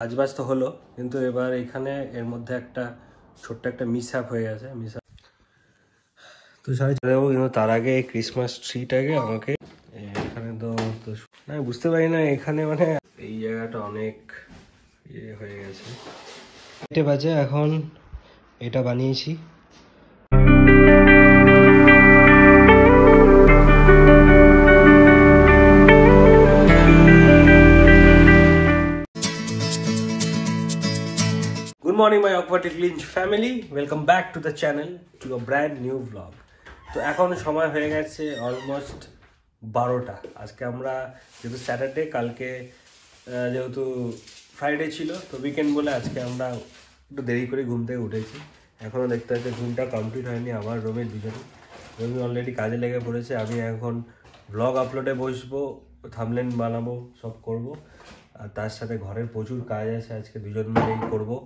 কাজবাজ তো হলো, কিন্তু এবার এখানে এর মধ্যে একটা ছোট্ট একটা মিসহ্যাপ হয়ে গেছে। তো সাড়ে দেবো, কিন্তু তার আগে ক্রিসমাস ট্রিটাকে আমাকে এখানে তো আমি বুঝতে পারি না এখানে মানে এই জায়গাটা অনেক ইয়ে হয়ে গেছে। এটা বাজে এখন এটা বানিয়েছি। Good morning my aquatic linch family, welcome back to the channel to a brand new vlog. তো এখন সময় হয়ে গেছে অলমোস্ট 12টা। আজকে আমরা যেহেতু স্যাটারডে, কালকে যেহেতু ফ্রাইডে ছিল, তো উইকেন্ড বলে আজকে আমরা একটু দেরি করে ঘুম থেকে উঠেছি। এখনও দেখতে হচ্ছে ঘুমটা কমপ্লিট হয়নি আমার, রমির দুজনে। রমি অলরেডি কাজে লেগে পড়েছে, আমি এখন ব্লগ আপলোডে বসবো, থাম্বনেল বানাবো, সব করব। আর তার সাথে ঘরের প্রচুর কাজ আছে, আজকে দুজন মিলেই করবো,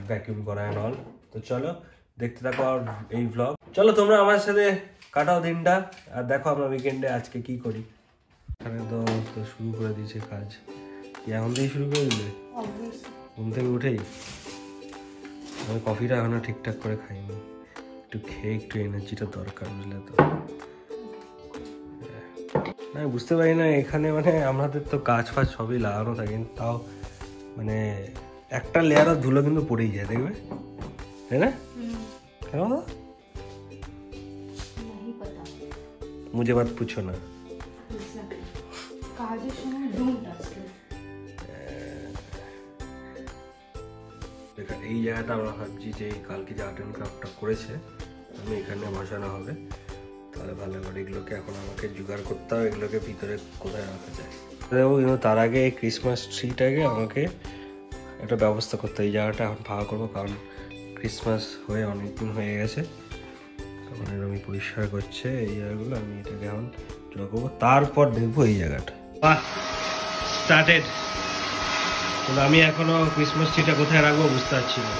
ভ্যাকিউম করা অ্যান্ড অল। তো চলো দেখতে থাকো আর এই ব্লগ। চলো তোমরা আমার সাথে কাটাও দিনটা, আর দেখো আমরা উইকেন্ডে আজকে কি করি। এখানে তো শুরু করে দিয়েছে কাজ। এখন থেকেই শুরু করে দিলে? ঘুম থেকে উঠেই? আমি কফিটা এখনো ঠিকঠাক করে খাইনি, একটু খেয়ে একটু এনার্জিটা দরকার, বুঝলে তো। আমি বুঝতে পারি না এখানে মানে আমাদের তো কাজ ফাজ সবই লাগানো থাকে, তাও মানে একটা লেয়ার ধুলো কিন্তু পড়েই যায়, দেখবে, তাই না? কেন মুঝে বাত পুছো না। এই জায়গাটা আমরা ভাবছি যে কালকে যে আর্ট অ্যান্ড ক্রাফটটা করেছে আমি এখানে বসানো হবে, তাহলে ভালো করে এগুলোকে এখন আমাকে জোগাড় করতে হবে, এগুলোকে ভিতরে কোথায় রাখা যায় দেবো। কিন্তু তার আগে এই ক্রিসমাস ট্রিটাকে আমাকে একটা ব্যবস্থা করতে, এই জায়গাটা এখন ফাঁকা করবো, কারণ ক্রিসমাস হয়ে অনেকদিন হয়ে গেছে। তখন আমি পরিষ্কার করছে এই জায়গাগুলো, আমি এটাকে এখন জোগাড় করবো, তারপর দেখবো এই জায়গাটা। বাহ, স্টার্টেড। কিন্তু আমি এখনো ক্রিসমাস ট্রিটা কোথায় রাখবো বুঝতে পারছি না।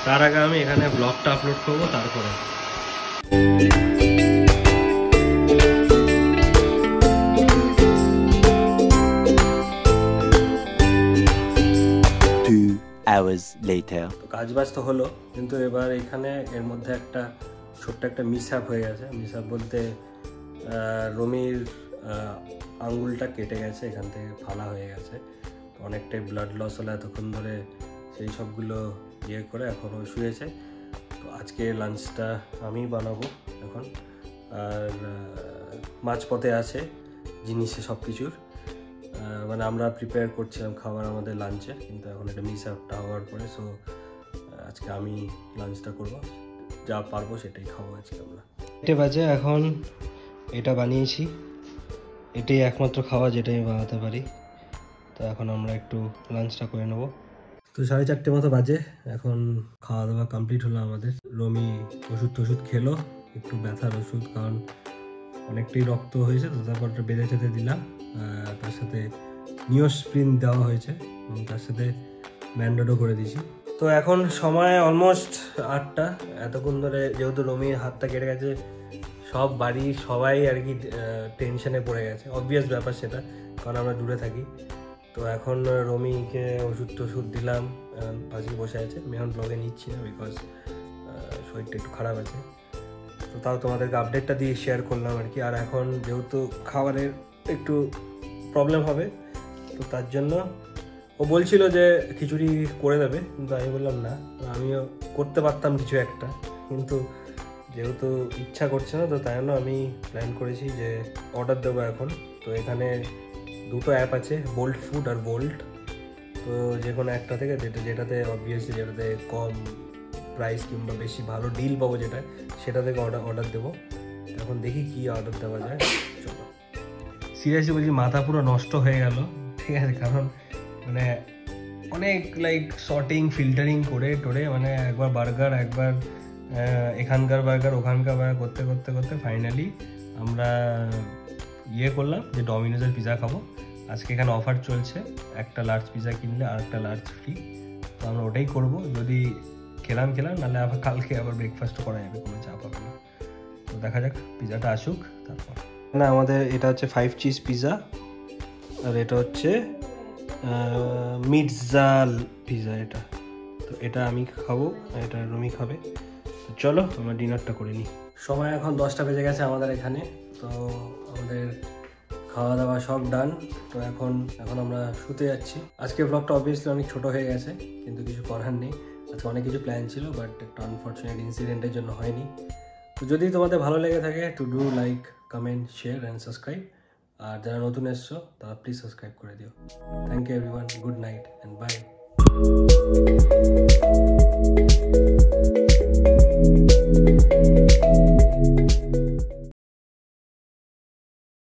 তার আগে আমি এখানে ব্লগটা আপলোড করবো, তারপরে কাজবাজ তো হলো, কিন্তু এবার এখানে এর মধ্যে একটা ছোট্ট একটা মিসহ্যাপ হয়ে গেছে। মিসহ্যাপ বলতে রমির আঙ্গুলটা কেটে গেছে, এখান থেকে ফালা হয়ে গেছে, অনেকটাই ব্লাড লস হলো এতক্ষণ ধরে, সেই সবগুলো ইয়ে করে এখনও শুয়েছে। তো আজকে লাঞ্চটা আমি বানাবো এখন, আর মাঝপথে আছে জিনিসে সব কিছুর, মানে আমরা প্রিপেয়ার করছিলাম খাবার আমাদের লাঞ্চে, কিন্তু এখন একটা মিসহ্যাপটা হওয়ার পরে সো আজকে আমি লাঞ্চটা করব, যা পারবো সেটাই খাবো আজকে আমরা। এটা বাজে এখন এটা বানিয়েছি, এটাই একমাত্র খাওয়া যেটা আমি বানাতে পারি। তো এখন আমরা একটু লাঞ্চটা করে নেবো। তো 4:30 মতো বাজে, এখন খাওয়া দাওয়া কমপ্লিট হলো আমাদের। রমি ওষুধ খেলো, একটু ব্যথার ওষুধ, কারণ অনেকটাই রক্ত হয়েছে, তো তারপর বেঁধে টেঁধে দিলাম। তার সাথে নিওস্প্রিন দেওয়া হয়েছে এবং তার সাথে ব্যান্ডেডও করে দিয়েছি। তো এখন সময় অলমোস্ট 8টা। এতক্ষণ ধরে যেহেতু রমির হাতটা কেটে গেছে, সব বাড়ির সবাই আর কি টেনশনে পড়ে গেছে, অবভিয়াস ব্যাপার সেটা, কারণ আমরা দূরে থাকি। তো এখন রমিকে ওষুধ দিলাম, পাশে বসে আছে। আমি এখন ব্লগে নিচ্ছি না, বিকজ শরীরটা একটু খারাপ আছে, তো তাও তোমাদেরকে আপডেটটা দিয়ে শেয়ার করলাম আর কি। আর এখন যেহেতু খাবারের একটু প্রবলেম হবে, তো তার জন্য ও বলছিল যে খিচুড়ি করে দেবে, কিন্তু আমি বললাম না, আমিও করতে পারতাম কিছু একটা, কিন্তু যেহেতু ইচ্ছা করছে না, তো তাই জন্য আমি প্ল্যান করেছি যে অর্ডার দেবো এখন। তো এখানে দুটো অ্যাপ আছে, বোল্ট ফুড আর বোল্ট। তো যে কোনো একটা থেকে যেটাতে অবভিয়াসলি যেটাতে কম প্রাইস কিংবা বেশি ভালো ডিল পাবো যেটা, সেটা থেকে অর্ডার দেবো। এখন দেখি কি অর্ডার দেওয়া যায়। চলো, সিরিয়াসলি বলছি, মাথা পুরো নষ্ট হয়ে গেল, ঠিক আছে, কারণ মানে অনেক শর্টিং ফিল্টারিং করে টোরে, মানে একবার বার্গার, একবার এখানকার বার্গার ওখানকার বার্গার করতে করতে করতে ফাইনালি আমরা ইয়ে করলাম যে ডমিনোজের পিৎজা খাবো। আজকে এখানে অফার চলছে, একটা লার্জ পিৎজা কিনলে আর একটা লার্জ ফ্রি, তো আমরা ওটাই করবো। যদি খেলাম, নাহলে আবার কালকে আবার ব্রেকফাস্টও করা যাবে, কোনো চাপ হবে না। তো দেখা যাক, পিৎজাটা আসুক তারপর। না, আমাদের এটা হচ্ছে 5 চিজ পিৎজা, আর এটা হচ্ছে মিটজাল পিৎজা এটা। তো এটা আমি খাবো, এটা রুমি খাবে। তো চলো আমরা ডিনারটা করে নিই। সময় এখন 10টা বেজে গেছে আমাদের এখানে। তো আমাদের খাওয়া দাওয়া সব ডান। তো এখন আমরা শুতে যাচ্ছি। আজকে ব্লগটা অবভিয়াসলি অনেক ছোট হয়ে গেছে, কিন্তু কিছু করার নেই। আজকে অনেক কিছু প্ল্যান ছিল, বাট একটা আনফর্চুনেট ইনসিডেন্টের জন্য হয়নি। তো যদি তোমাদের ভালো লেগে থাকে, to do like, comment, share and subscribe. আর যারা নতুন এসছো তারা প্লিজ সাবস্ক্রাইব করে দিও। Thank you everyone, good night and by.